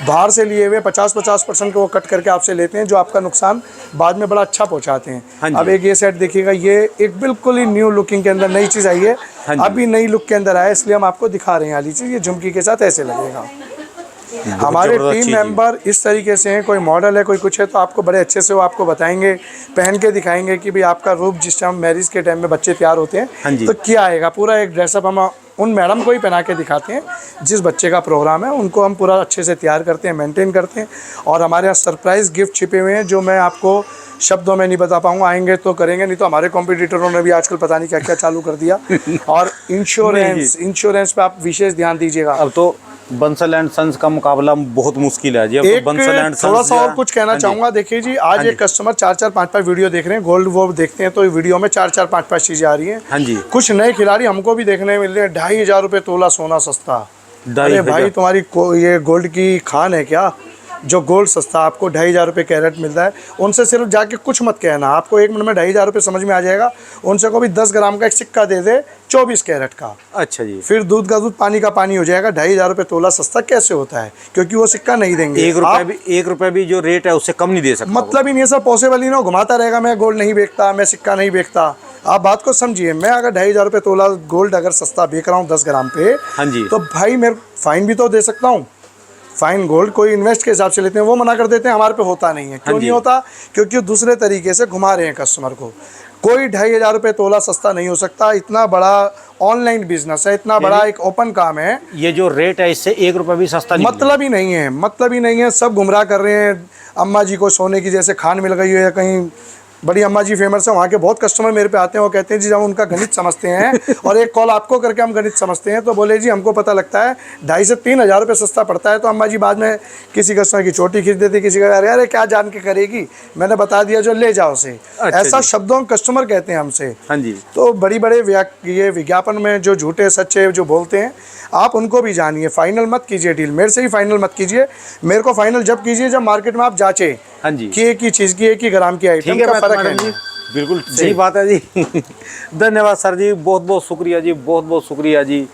बाहर से लिए हुए 50% को वो कट करके आपसे लेते हैं, जो आपका नुकसान बाद में बड़ा अच्छा पहुँचाते हाँ हैं। जी। अब एक ये सेट देखिएगा, ये एक बिल्कुल ही न्यू लुकिंग के अंदर नई चीज़ आई है। हाँ जी। अभी नई लुक के अंदर आया, इसलिए हम आपको दिखा रहे हैं। वाली चीज़ ये झुमकी के साथ ऐसे लगेगा। हमारे जबरदस्त टीम चीज़ है। मेंबर इस तरीके से हैं, कोई मॉडल है, कोई कुछ है, तो आपको बड़े अच्छे से वो आपको बताएंगे, पहन के दिखाएंगे कि भाई आपका रूप जिस टाइम मैरिज के टाइम में बच्चे तैयार होते हाँ हैं जी। तो क्या आएगा। पूरा एक ड्रेसअप हम उन मैडम को ही पहना के दिखाते हैं, जिस बच्चे का प्रोग्राम है उनको हम पूरा अच्छे से तैयार करते हैं, मेंटेन करते हैं। और हमारे यहाँ सरप्राइज़ गिफ्ट छिपे हुए हैं, जो मैं आपको शब्दों में नहीं बता पाऊंगा। आएंगे तो करेंगे, नहीं तो हमारे कॉम्पिटिटरों ने भी आजकल पता नहीं क्या क्या चालू कर दिया। और इंश्योरेंस पे आप विशेष ध्यान दीजिएगा। अब तो बंसल एंड सन्स का मुकाबला बहुत मुश्किल है जी। अब तो एक बंसल एंड सन्स थोड़ा सा जो और है- कुछ कहना हाँ जी। चाहूँगा। देखिए जी, आज एक कस्टमर 4-4 5-5 वीडियो देख रहे हैं, गोल्ड वो देखते हैं तो वीडियो में 4-4 5-5 चीज़ें आ रही हैं। हाँ जी। कुछ नए खिलाड़ी हमको भी देखने मिल रहे हैं। 2,500 रुपये तोला सोना सस्ता। 2,500 अरे भाई, तुम्हारी ये गोल्ड की खान है क्या? जो गोल्ड सस्ता आपको 2,500 रुपये कैरेट मिलता है, उनसे सिर्फ जाके कुछ मत कहना, आपको 1 मिनट में 2,500 रुपये समझ में आ जाएगा। उनसे को भी 10 ग्राम का एक सिक्का दे दे 24 कैरेट का, अच्छा जी। फिर दूध का दूध पानी का पानी हो जाएगा। 2,500 रुपये तोला सस्ता कैसे होता है? क्योंकि वो सिक्का नहीं देंगे। 1 रुपये भी जो रेट है उससे कम नहीं दे सकता। मतलब ही नहीं है सर, पॉसिबल ही ना, घुमाता रहेगा मैं गोल्ड नहीं बेचता, मैं सिक्का नहीं बेचता। आप बात को समझिए, मैं अगर 2,500 रुपये तोला गोल्ड अगर सस्ता बेच रहा हूँ 10 ग्राम पे, हाँ जी, तो भाई मैं फाइन भी तो दे सकता हूँ। फाइन गोल्ड कोई इन्वेस्ट के हिसाब से लेते हैं, वो मना कर देते हैं, हमारे पे होता नहीं है। क्यों नहीं होता? क्योंकि वो दूसरे तरीके से घुमा रहे हैं कस्टमर को। कोई 2,500 रुपये तोला सस्ता नहीं हो सकता। इतना बड़ा ऑनलाइन बिजनेस है, इतना बड़ा एक ओपन काम है। ये जो रेट है इससे 1 रुपये भी सस्ता नहीं मतलब ही नहीं है, मतलब ही नहीं है। सब गुमराह कर रहे हैं। अम्मा जी को सोने की जैसे खान मिल गई है, कहीं बड़ी अम्मा जी फेमस है, वहाँ के बहुत कस्टमर मेरे पे आते हैं, वो कहते हैं जी जब उनका गणित समझते हैं और एक कॉल आपको करके हम गणित समझते हैं, तो बोले जी हमको पता लगता है 2,500 से 3,000 रुपये सस्ता पड़ता है। तो अम्मा जी बाद में किसी कस्टमर की चोटी खींच देती, किसी का अरे क्या जान के करेगी, मैंने बता दिया जो ले जाओ से। ऐसा शब्दों कस्टमर कहते हैं हमसे। हाँ जी। तो बड़ी बड़े ये विज्ञापन में जो झूठे सच्चे जो बोलते हैं, आप उनको भी जानिए। फाइनल मत कीजिए डील, मेरे से ही फाइनल मत कीजिए। मेरे को फाइनल जब कीजिए जब मार्केट में आप जांचे हाँ जी कि एक ही चीज़ की, एक ही ग्राम की आइटम का फर्क है। बिल्कुल सही बात है जी। धन्यवाद सर जी, बहुत बहुत शुक्रिया जी, बहुत बहुत शुक्रिया जी।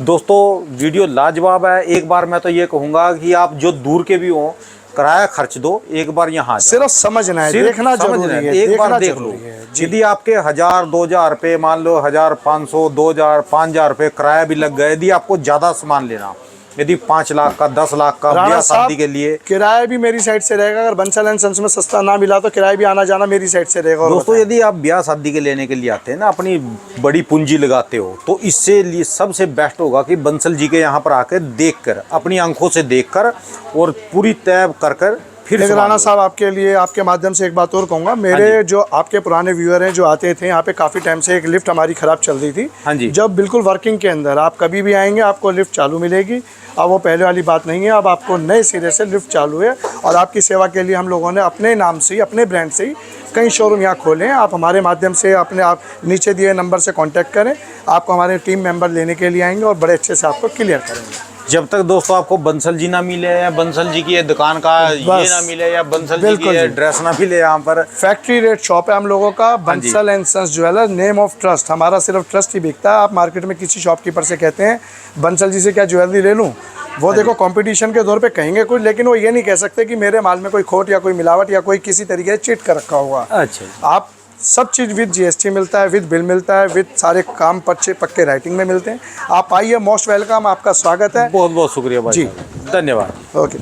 दोस्तों वीडियो लाजवाब है। एक बार मैं तो ये कहूँगा कि आप जो दूर के भी हों, किराया खर्च दो, एक बार यहाँ सिर्फ समझना है, देखना जरूरी है, एक बार देख लो। यदि आपके 1,000-2,000 रुपये, मान लो 1,500, 2,000, 5,000 रुपये किराया भी लग गए, यदि आपको ज़्यादा सामान लेना, यदि 5 लाख का, 10 लाख का ब्याह शादी के लिए, किराया भी मेरी साइड से रहेगा। अगर बंसल एंड सन्स में सस्ता ना मिला तो किराया भी आना जाना मेरी साइड से रहेगा। दोस्तों यदि आप ब्याह शादी के लेने के लिए आते हैं ना, अपनी बड़ी पूंजी लगाते हो, तो इससे लिए सबसे बेस्ट होगा कि बंसल जी के यहाँ पर आकर देखकर, अपनी आंखों से देखकर और पूरी तय कर फिर। राणा साहब, आपके लिए आपके माध्यम से एक बात और कहूँगा। मेरे जो आपके पुराने व्यूअर हैं जो आते थे यहाँ पे, काफ़ी टाइम से एक लिफ्ट हमारी ख़राब चल रही थी। हाँ जी। जब बिल्कुल वर्किंग के अंदर आप कभी भी आएंगे आपको लिफ्ट चालू मिलेगी। अब वो पहले वाली बात नहीं है, अब आपको नए सिरे से लिफ्ट चालू है। और आपकी सेवा के लिए हम लोगों ने अपने नाम से ही, अपने ब्रांड से ही कई शोरूम यहाँ खोले हैं। आप हमारे माध्यम से अपने आप नीचे दिए नंबर से कांटेक्ट करें, आपको हमारे टीम मेंबर लेने के लिए आएंगे और बड़े अच्छे से आपको क्लियर करेंगे। जब तक दोस्तों आपको बंसल जी ना मिले, या बंसल जी की दुकान का ये ना मिले, या बंसल जी की एड्रेस ना मिले, यहाँ पर फैक्ट्री रेट शॉप है हम लोगों का, Bansal and sons jeweller, name of trust. हमारा सिर्फ ट्रस्ट ही बिकता है। आप मार्केट में किसी शॉपकीपर से कहते हैं बंसल जी से क्या ज्वेलरी ले लूँ, वो देखो कंपटीशन के दौर पे कहेंगे कुछ, लेकिन वो ये नहीं कह सकते कि मेरे माल में कोई खोट या कोई मिलावट या कोई किसी तरीके से चिट कर रखा हुआ। अच्छा। आप सब चीज़ विद जीएसटी मिलता है, विद बिल मिलता है, विद सारे काम पक्के राइटिंग में मिलते हैं। आप आइए, मोस्ट वेलकम, आपका स्वागत है। बहुत बहुत शुक्रिया भाई जी, धन्यवाद। ओके।